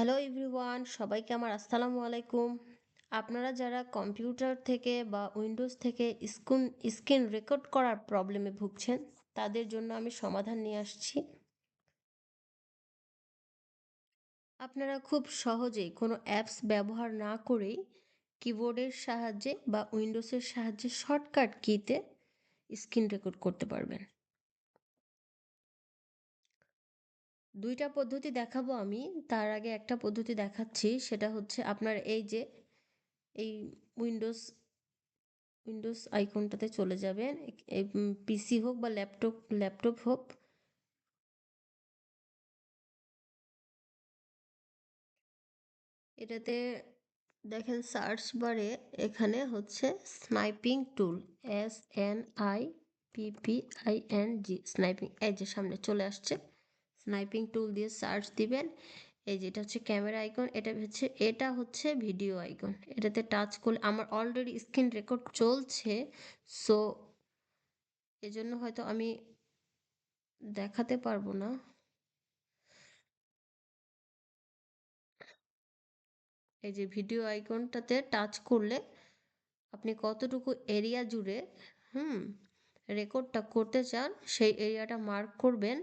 Hello everyone, সবাইকে আমার আসসালামু আলাইকুম। আপনারা যারা কম্পিউটার থেকে বা উইন্ডোজ থেকে স্ক্রিন রেকর্ড করার প্রবলেমে ভুগছেন, তাদের জন্য আমি সমাধান নিয়ে আসছি। আপনারা খুব সহজেই কোনো অ্যাপস ব্যবহার না করেই কিবোর্ডের সাহায্যে বা উইন্ডোজের সাহায্যে শর্টকাট কিতে স্ক্রিন রেকর্ড করতে পারবেন। দুইটা পদ্ধতি দেখাবো আমি। তার আগে একটা পদ্ধতি দেখাচ্ছি, সেটা হচ্ছে আপনার এই উইন্ডোজ উইন্ডোজ আইকনটাতে চলে যাবেন। পিসি হোক বা ল্যাপটপ হোক, এটাতে দেখেন সার্চ বারে এখানে হচ্ছে স্নাইপিং টুল, SNIPPING, স্নাইপিং, এই যে সামনে চলে আসছে। স্নাইপিং টুল দিয়ে সার্চ দিবেন। এই যে এটা হচ্ছে ক্যামেরা আইকন, এটা হচ্ছে ভিডিও আইকন। এটাতে টাচ করলে আমার অলরেডি স্ক্রিন রেকর্ড চলছে, সো এজন্য হয়তো আমি দেখাতে পারবো না। এই যে ভিডিও আইকনটাতে টাচ করলে আপনি কতটুকু এরিয়া জুড়ে হুম রেকর্ডটা করতে চান সেই এরিয়াটা মার্ক করবেন।